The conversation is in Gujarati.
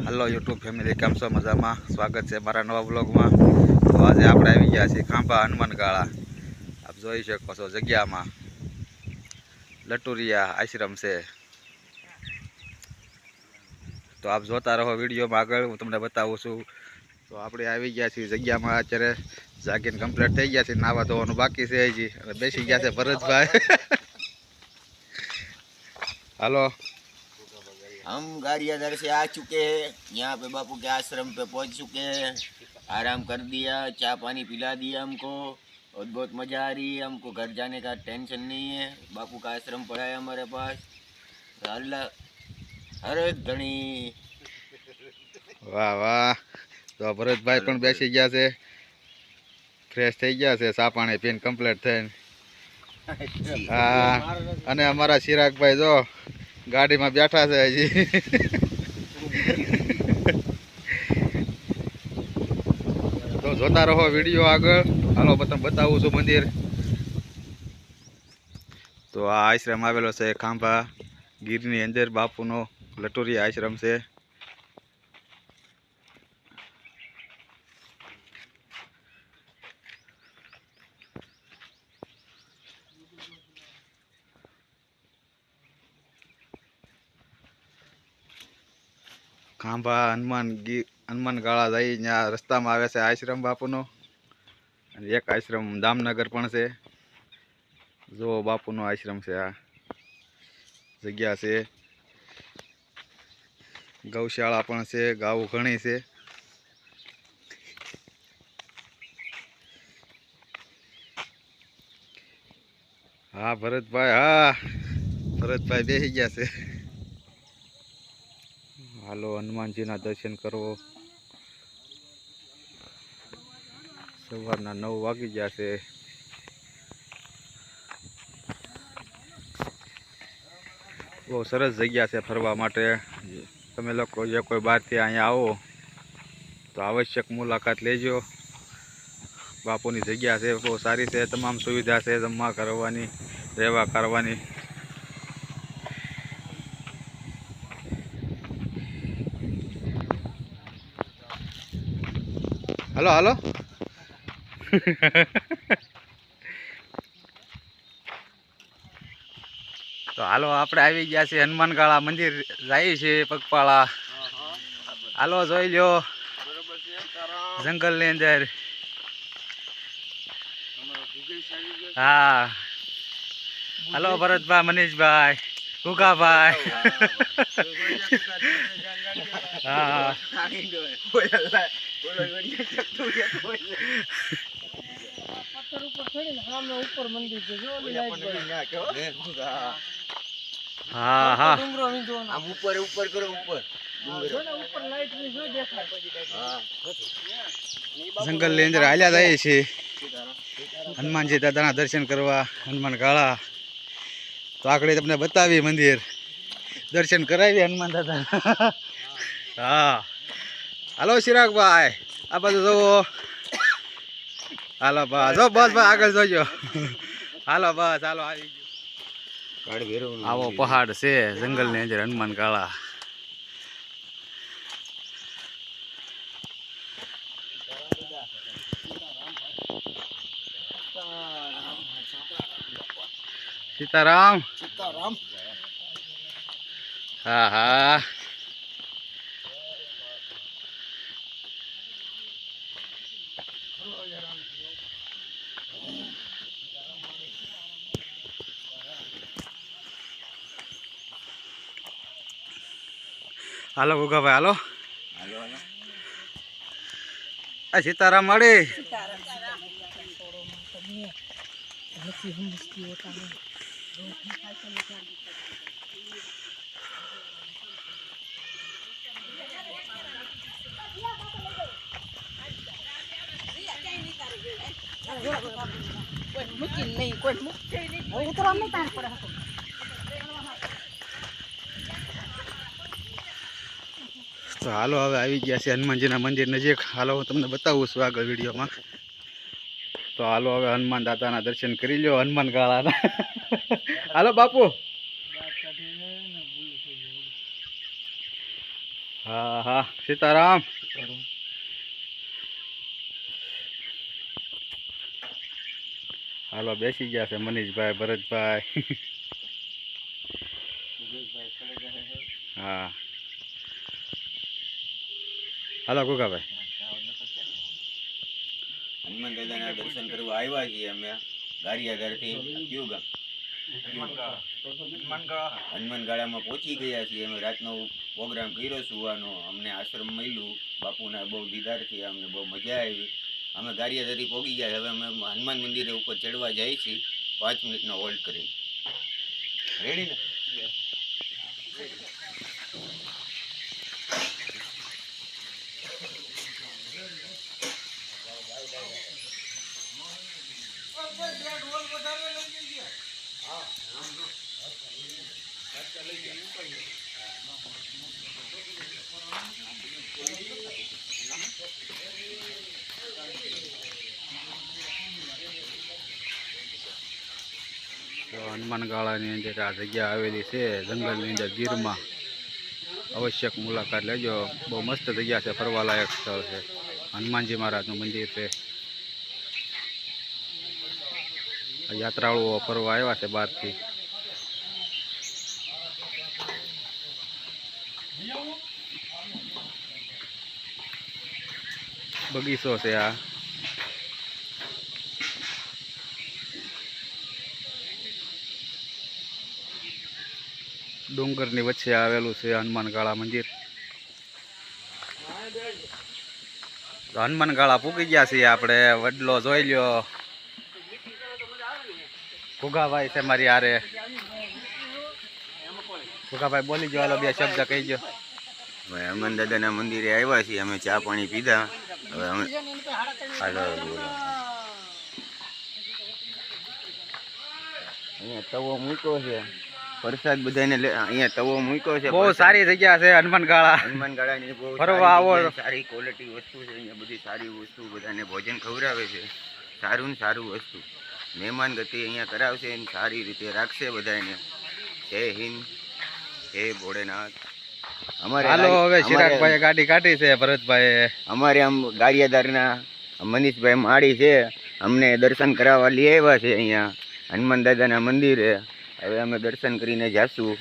हेलो यूट्यूब फैमिली केम छो मजामा स्वागत है मारा नवा ब्लॉग में। तो आज आप आई गया छे खांभा हनुमान गाड़ा। आप जोई शको छो जग्या में लटुरिया आश्रम से। तो आप जोता रहो वीडियो में आगे हूँ तमने बतावुं छुं। तो आपणे आई गया छे जग्या में अत्यारे जागीने कम्प्लीट थई गया छे। नावा धोवानुं बाकी छे हजी अने बेसी गया छे भरतभाई। हेलो हम गाड़ियादर से आ चुके हैं, यहाँ पे बापू के आश्रम पे पहुँच चुके हैं। आराम कर दिया, चाय पानी पिला दिया हमको और बहुत मज़ा आ रही है। हमको घर जाने का टेंशन नहीं है। बापू का आश्रम पड़ा है हमारे पास। अल्लाह हरे धनी। वाह वाह। तो भरतभाई पण बेसी गया छे, फ्रेश थई गया छे, चा पाणी पीने कम्प्लीट थईने। अने अमारा चिरागभाई जो गाड़ी में बैठा है हजी। तो जोता रहो वीडियो आगे। हालो बतावुं छुं मंदिर। तो आ आश्रम आवेलो छे खांभा गिरनी अंदर बापूनो लटुरिया आश्रम से। खांभा हनुमान गाड़ा जाई ત્યાં રસ્તામાં આવે છે આશ્રમ બાપુનો અને એક આશ્રમ દામનગર પણ છે। જો બાપુનો આશ્રમ છે, આ જગ્યા છે, ગૌશાળા પણ છે, ગાઉ ઘણી છે। હા ભરતભાઈ, હા ભરતભાઈ બેસી ગયા છે। હાલો હનુમાનજીના દર્શન કરવો। સવારના 9 વાગી ગયા છે। બહુ સરસ જગ્યા છે ફરવા માટે। તમે લોકો જે કોઈ બહારથી અહીંયા આવો તો આવશ્યક મુલાકાત લેજો। બાપુની જગ્યા છે, બહુ સારી છે, તમામ સુવિધા છે જમવા કરવાની, રહેવા કરવાની। હાલો હાલો। तो हालो आपणे आवी गया छे हनुमान गाड़ा मंदिर जाई छे पगपाळा। हालो जोई लो जंगल ने अंदर। हाँ हालो भरतभाई, मनीषभाई, गुगाभाई। हाँ हाँ हाँ ऊपर ऊपर करो ऊपर जंगल ने अंदर हाल्या जाए छे हनुमानजी दादाना दर्शन करवा हनुमान गाड़ा। तो आकड़े तमने बतावी मंदिर दर्शन करावी हनुमान दादा। हाँ हालो चिराग भाई, आ बाजू जोवो। हालो बस जो बस भाई आगे जोजो। हालो बस हालो आई गयो। आवो पहाड़ से जंगल ने अंदर हनुमान गाड़ा। सीताराम सीताराम। हाँ हाँ हालो गुगा भाई हालो। आ सीताराम मड़ी। तो हालो हवे आई गया छे हनुमानजीना मंदिर नजीक। हालो हूँ तमने बतावुं छुं आगळ विडियो में। तो हालो हवे हनुमान दादाना दर्शन करी लो हनुमान गाळाना। हालो बापू। હા હા સીતારામ. હાલો બેસી ગયા છે મનીષભાઈ, ભરતભાઈ. હા હાલો ગુગાભાઈ. હનુમાન દાદાના દર્શન કરવા આવ્યા છીએ અમે ગારિયાધારથી. કયું ગામ? હનુમાનગાળામાં પહોંચી ગયા છીએ અમે. રાતનો પ્રોગ્રામ કર્યો સુવાનો. અમને આશ્રમ મળ્યું. બાપુના બહુ દીદાર થયા. અમને બહુ મજા આવી. અમે ગારિયાધારથી પહોંચી ગયા. હવે અમે હનુમાન મંદિરે ઉપર ચડવા જઈએ છીએ. 5 મિનિટનો હોલ્ડ કરી. રેડી ને? તો હનુમાનગાળાની અંદર આ જગ્યા આવેલી છે જંગલની અંદર ગીરમાં. આવશ્યક મુલાકાત લેજો. બહુ મસ્ત જગ્યા છે, ફરવાલાયક સ્થળ છે. હનુમાનજી મહારાજનું મંદિર છે. યાત્રાળુઓ ફરવા આવ્યા છે બહારથી. બગીચો છે આ. ડુંગરની વચ્ચે આવેલું છે હનુમાનગાળા મંદિર. તો હનુમાનગાળા પૂકી ગયા છીએ આપણે. વડલો જોઈ લ્યો. ભૂગાભાઈ છે મારી હારે. ભૂગાભાઈ બોલી ગયો, હાલો બે શબ્દ કહી ગયો. હવે હનુમાન દાદાના મંદિરે આવ્યા છીએ અમે. ચા પાણી પીધા. હવે અમે અહીંયા તવો મૂક્યો છે. પ્રસાદ બધાને અહીંયા તવો મૂક્યો છે. બહુ સારી જગ્યા છે હનુમાનગાળા. હનુમાનગાળાની બહુ ફરવા આવો. સારી ક્વોલિટી વસ્તુ છે. અહીંયા બધી સારી વસ્તુ બધાને ભોજન ખવડાવે છે. સારું ને સારું વસ્તુ. મહેમાન ગતિ અહીંયા કરાવશે અને સારી રીતે રાખશે બધાને. જય હિન્દ, જય ભોળેનાથ. હાલો હવે ચિરાગભાઈએ ગાડી કાઢી છે. ભરતભાઈ અમારે આમ ગારિયાધારના મનીષભાઈ માળી છે. અમને દર્શન કરાવવા લઈ આવ્યા છે અહીંયા હનુમાન દાદાના મંદિરે. હવે અમે દર્શન કરીને જાશું.